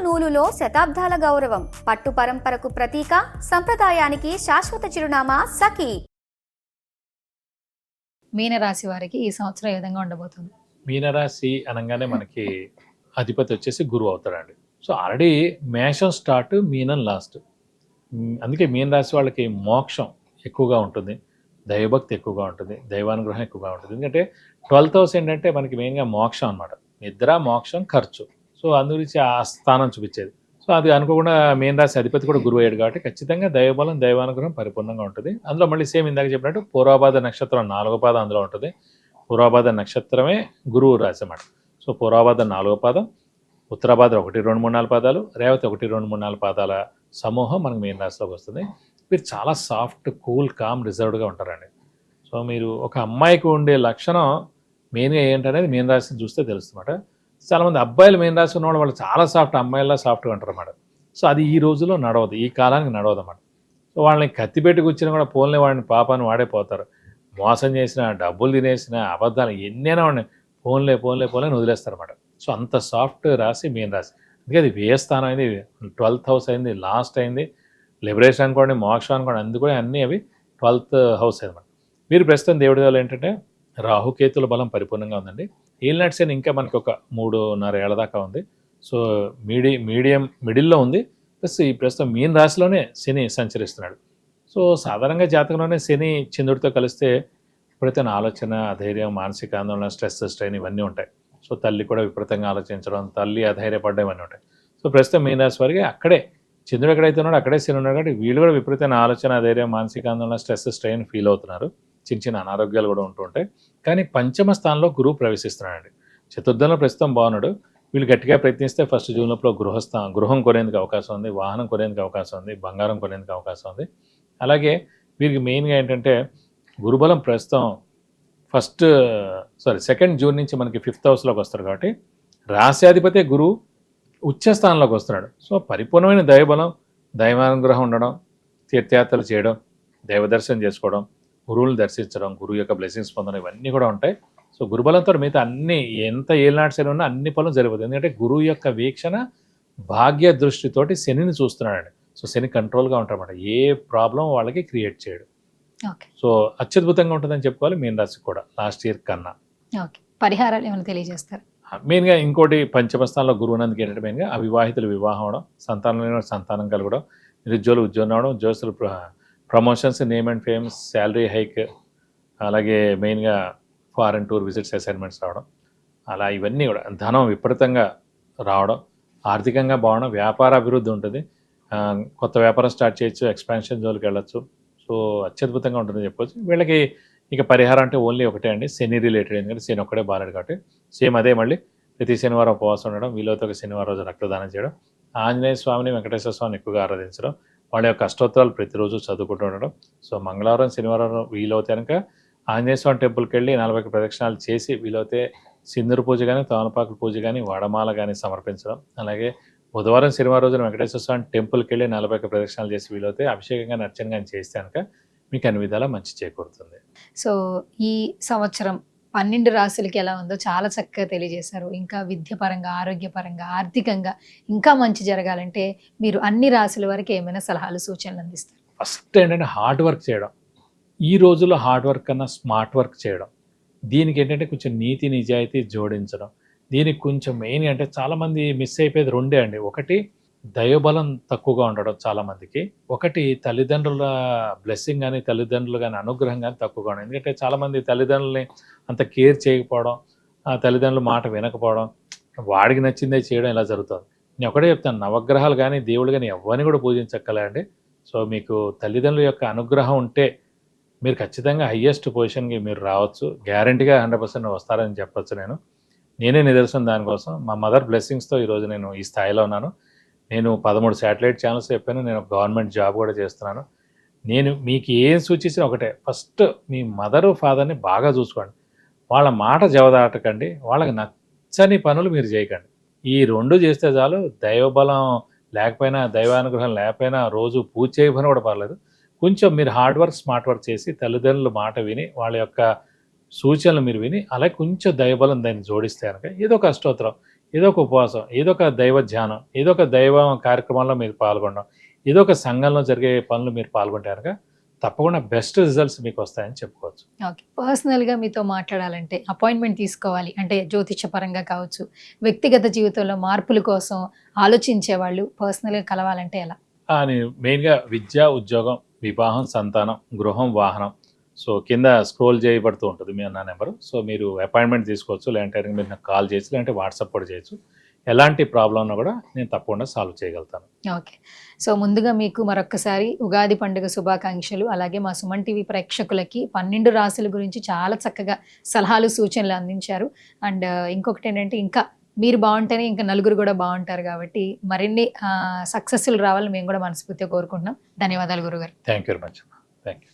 నూలులో శతాబ్దాల గౌరవం, పట్టు పరంపరకు ప్రతీక, సంప్రదాయానికి శాశ్వత చిరునామా సఖీ. మీనరాశి వారికి ఈ సంవత్సరం ఏ విధంగా ఉండబోతుంది? మీనరాశి అనగానే మనకి అధిపతి వచ్చేసి గురువు అవుతాడండి. సో ఆల్రెడీ మేషం స్టార్ట్, మీనం లాస్ట్. అందుకే మీనరాశి వాళ్ళకి మోక్షం ఎక్కువగా ఉంటుంది, దైవభక్తి ఎక్కువగా ఉంటుంది, దైవానుగ్రహం ఎక్కువగా ఉంటుంది. ఎందుకంటే 12th హౌస్ ఏంటంటే మనకి మెయిన్గా మోక్షం అనమాట. నిద్ర, మోక్షం, ఖర్చు. సో అందు గురించి ఆ స్థానం చూపించేది. సో అది అనుకోకుండా మీనరాశి అధిపతి కూడా గురువు అయ్యాడు కాబట్టి ఖచ్చితంగా దైవబలం, దైవానుగ్రహం పరిపూర్ణంగా ఉంటుంది. అందులో మళ్ళీ సేమ్ ఇందాక చెప్పినట్టు పూర్వభాద్ర నక్షత్రం 4వ పాదం అందులో ఉంటుంది. పూర్వభాద్ర నక్షత్రమే గురువు రాశి అన్నమాట. సో పూర్వభాద్ర 4వ పాదం, ఉత్తరాభాద్ర 1, 2, 3, 4 పాదాలు, రేవతి 1, 2, 3, 4 పాదాల సమూహం మనకు మీన రాశిలోకి వస్తుంది. మీరు చాలా సాఫ్ట్, కూల్, కామ్, రిజర్వ్డ్గా ఉంటారండి. సో మీరు ఒక అమ్మాయికి ఉండే లక్షణం మెయిన్గా ఏంటనేది మీన రాశిని చూస్తే తెలుస్తుందన్నమాట. చాలామంది అబ్బాయిలు మీన రాశి ఉన్నవాళ్ళు వాళ్ళు చాలా సాఫ్ట్, అమ్మాయిలా సాఫ్ట్గా ఉంటారు అన్నమాట. సో అది ఈ రోజుల్లో నడవదు, ఈ కాలానికి నడవదు అన్నమాట. సో వాళ్ళని కత్తిపెట్టి కూర్చుని కూడా పోల్ని వాడిని పాపాన్ని వాడే పోతారు. మోసం చేసిన, డబ్బులు తినేసిన, అబద్ధాలు ఎన్నైనా వాడిని పోన్లే వదిలేస్తారు అన్నమాట. సో అంత సాఫ్ట్ రాశి మీన రాశి. అందుకే అది వ్యయ స్థానం అయింది, 12th హౌస్ అయింది, లాస్ట్ అయింది, లిబరేషన్ అనుకోండి, మోక్షం అనుకోండి, అందుకని అన్నీ అవి 12th హౌస్ అన్నమాట. మీరు ప్రస్తుతం దేవుడి వల్ల ఏంటంటే రాహుకేతుల బలం పరిపూర్ణంగా ఉందండి. ఏలినాటి శని ఇంకా మనకి ఒక 3.5 ఏళ్ల దాకా ఉంది. సో మిడిల్లో ఉంది. ప్లస్ ఈ ప్రస్తుతం మీన రాశిలోనే శని సంచరిస్తున్నాడు. సో సాధారణంగా జాతకంలోనే శని చంద్రుడితో కలిస్తే విపరీతమైన ఆలోచన, అధైర్యం, మానసిక ఆందోళన, స్ట్రెస్, స్ట్రెయిన్ ఇవన్నీ ఉంటాయి. సో తల్లి కూడా విపరీతంగా ఆలోచించడం, తల్లి అధైర్యపడడం ఇవన్నీ ఉంటాయి. సో ప్రస్తుతం మీన రాశి వారికి అక్కడే చంద్రుడు ఎక్కడైతే ఉన్నాడో అక్కడే శని ఉన్నాడు కాబట్టి వీళ్ళు కూడా విపరీతమైన ఆలోచన, ధైర్యం, మానసిక ఆందోళన, స్ట్రెస్, స్ట్రెయిన్ ఫీల్ అవుతున్నారు. చిన్న అనారోగ్యాలు కూడా ఉంటూ ఉంటాయి. కానీ పంచమ స్థానంలో గురువు ప్రవేశిస్తున్నాడండి. చతుర్థంలో ప్రస్తుతం బాగున్నాడు. వీళ్ళు గట్టిగా ప్రయత్నిస్తే 1 జూన్ లోపల గృహం కొనేందుకు అవకాశం ఉంది, వాహనం కొనేందుకు అవకాశం ఉంది, బంగారం కొనేందుకు అవకాశం ఉంది. అలాగే వీరికి మెయిన్గా ఏంటంటే గురుబలం ప్రస్తుతం 2nd జూన్ నుంచి మనకి 5th హౌస్లోకి వస్తారు కాబట్టి రాశ్యాధిపతి గురువు ఉచ్చ స్థానంలోకి వస్తున్నాడు. సో పరిపూర్ణమైన దైవబలం, దైవానుగ్రహం ఉండడం, తీర్థయాత్రలు చేయడం, దైవ దర్శనం చేసుకోవడం, గురువులను దర్శించడం, గురువు యొక్క బ్లెస్సింగ్స్ పొందడం ఇవన్నీ కూడా ఉంటాయి. సో గురుబలంతో మిగతా అన్ని ఎంత ఏలినాటి శని ఉన్నా అన్ని పనులు జరిగిపోతుంది. ఎందుకంటే గురువు యొక్క వీక్షణ భాగ్య దృష్టితోటి శనిని చూస్తున్నాడండి. సో శని కంట్రోల్గా ఉంటారన్నమాట. ఏ ప్రాబ్లం వాళ్ళకి క్రియేట్ చేయడు. సో అత్యద్భుతంగా ఉంటుందని చెప్పుకోవాలి మీన రాశికి కూడా లాస్ట్ ఇయర్ కన్నా. పరిహారాలు ఏమైనా తెలియజేస్తారు? మెయిన్గా ఇంకోటి పంచమ స్థానంలో గురువు ఉన్నందుకు ఏంటంటే మెయిన్గా అవివాహితులు వివాహం అవడం, సంతానం కలగడం, నిరుద్యోగులు ఉద్యోగం రావడం, ఉద్యోగస్తులు promotions, name and fame, salary hike, అలాగే మెయిన్గా ఫారెన్ టూర్ విజిట్స్, అసైన్మెంట్స్ రావడం, అలా ఇవన్నీ కూడా ధనం విపరీతంగా రావడం, ఆర్థికంగా బాగుండడం, వ్యాపార అభివృద్ధి ఉంటుంది, కొత్త వ్యాపారం స్టార్ట్ చేయొచ్చు, ఎక్స్పాన్షన్ జోలికి వెళ్ళచ్చు. సో అత్యద్భుతంగా ఉంటుందని చెప్పొచ్చు. వీళ్ళకి ఇక పరిహారం అంటే ఓన్లీ ఒకటే అండి, శని రిలేటెడ్. ఎందుకంటే శని ఒక్కడే బాగాలేడు కాబట్టి సేమ్ అదే మళ్ళీ ప్రతి శనివారం ఉపవాసం ఉండడం, వీలైతే ఒక శనివారం రోజు రక్తదానం చేయడం, ఆంజనేయ స్వామిని, వెంకటేశ్వర స్వామిని ఎక్కువగా ఆరాధించడం, వాళ్ళ యొక్క అష్టోత్తరాలు ప్రతిరోజు చదువుకుంటూ ఉండడం. సో మంగళవారం, శనివారం వీలవుతే కనుక ఆంజనేయ స్వామి టెంపుల్కి వెళ్ళి 40 ప్రదక్షిణాలు చేసి వీలైతే సింధూరు పూజ కానీ, తమలపాకుల పూజ కానీ, వడమాల కానీ సమర్పించడం. అలాగే బుధవారం, శనివారం రోజున వెంకటేశ్వర స్వామి టెంపుల్కి వెళ్ళి 40 ప్రదక్షిణాలు చేసి వీలైతే అభిషేకం కానీ, అర్చన కానీ చేస్తే కనుక మీకు అన్ని విధాలా మంచి చేకూరుతుంది. సో ఈ సంవత్సరం 12 రాశులకి ఎలా ఉందో చాలా చక్కగా తెలియజేశారు. ఇంకా విద్యపరంగా, ఆరోగ్యపరంగా, ఆర్థికంగా ఇంకా మంచి జరగాలంటే మీరు అన్ని రాశుల వరకు ఏమైనా సలహాలు, సూచనలు అందిస్తారు? ఫస్ట్ ఏంటంటే హార్డ్ వర్క్ చేయడం. ఈ రోజుల్లో హార్డ్ వర్క్ కన్నా స్మార్ట్ వర్క్ చేయడం. దీనికి ఏంటంటే కొంచెం నీతి నిజాయితీ జోడించడం. దీనికి కొంచెం మెయిన్ అంటే చాలామంది మిస్ అయిపోయేది రెండే అండి. ఒకటి దైవబలం తక్కువగా ఉండడం చాలామందికి, ఒకటి తల్లిదండ్రుల బ్లెస్సింగ్ కానీ, తల్లిదండ్రులు కానీ అనుగ్రహం కానీ తక్కువగా ఉండడం. ఎందుకంటే చాలామంది తల్లిదండ్రులని అంత కేర్ చేయకపోవడం, తల్లిదండ్రుల మాట వినకపోవడం, వాడికి నచ్చిందే చేయడం ఇలా జరుగుతుంది. నేను ఒకటే చెప్తాను, నవగ్రహాలు కానీ, దేవుడు కానీ ఎవరిని కూడా పూజించక్కలే అండి. సో మీకు తల్లిదండ్రుల యొక్క అనుగ్రహం ఉంటే మీరు ఖచ్చితంగా హయ్యెస్ట్ పొజిషన్కి మీరు రావచ్చు. గ్యారంటీగా 100% వస్తారని చెప్పచ్చు. నేనే నిదర్శనం దానికోసం. మా మదర్ బ్లెస్సింగ్స్తో ఈరోజు నేను ఈ స్థాయిలో ఉన్నాను. నేను 13 శాటిలైట్ ఛానల్స్ చెప్పాను. నేను గవర్నమెంట్ జాబ్ కూడా చేస్తున్నాను. నేను మీకు ఏం సూచించిన ఒకటే, ఫస్ట్ మీ మదరు, ఫాదర్ని బాగా చూసుకోండి. వాళ్ళ మాట జవదాటకండి. వాళ్ళకి నచ్చని పనులు మీరు చేయకండి. ఈ 2 చేస్తే చాలు. దైవబలం లేకపోయినా, దైవానుగ్రహం లేకపోయినా, రోజు పూజ చేయకపోయినా కూడా పర్లేదు. కొంచెం మీరు హార్డ్ వర్క్, స్మార్ట్ వర్క్ చేసి తల్లిదండ్రుల మాట విని, వాళ్ళ యొక్క సూచనలు మీరు విని, అలాగే కొంచెం దైవబలం దాన్ని జోడిస్తే కనుక ఏదో ఒక అష్టోత్తరం, ఏదో ఒక ఉపవాసం, ఏదో ఒక దైవ ధ్యానం, ఏదో ఒక దైవ కార్యక్రమాల్లో మీరు పాల్గొనడం, ఏదో ఒక సంఘంలో జరిగే పనులు మీరు పాల్గొంటే కనుక తప్పకుండా బెస్ట్ రిజల్ట్స్ మీకు వస్తాయని చెప్పుకోవచ్చు. ఓకే. పర్సనల్‌గా మీతో మాట్లాడాలంటే అపాయింట్‌మెంట్ తీసుకోవాలి అంటే జ్యోతిష్య పరంగా కావచ్చు, వ్యక్తిగత జీవితంలో మార్పుల కోసం ఆలోచించేవాళ్ళు పర్సనల్‌గా కలవాలంటే ఎలా? అని మెయిన్‌గా విద్య, ఉద్యోగం, వివాహం, సంతానం, గృహం, వాహనం. సో, కింద స్క్రోల్ చేయబడుతూ ఉంటుంది నా నెంబరు. సో, మీరు అపాయింట్మెంట్ తీసుకోవచ్చు. లేదంటే మీరు నాకు కాల్ చేయొచ్చు. లేదంటే వాట్సాప్ కూడా చేయొచ్చు. ఎలాంటి ప్రాబ్లం ఉన్నా కూడా నేను తప్పకుండా సాల్వ్ చేయగలుగుతాను. ఓకే. సో, ముందుగా మీకు మరొక్కసారి ఉగాది పండుగ శుభాకాంక్షలు. అలాగే మా సుమన్ టీవీ ప్రేక్షకులకి 12 రాశుల గురించి చాలా చక్కగా సలహాలు, సూచనలు అందించారు. అండ్ ఇంకొకటేంటంటే ఇంకా మీరు బావుంటేనే ఇంకా నలుగురు కూడా బావుంటారు కాబట్టి మరిన్ని సక్సెస్‌లు రావాలని మేము కూడా మనస్ఫూర్తిగా కోరుకుంటున్నాం. ధన్యవాదాలు గురుగారు. Thank you very much. Thank you.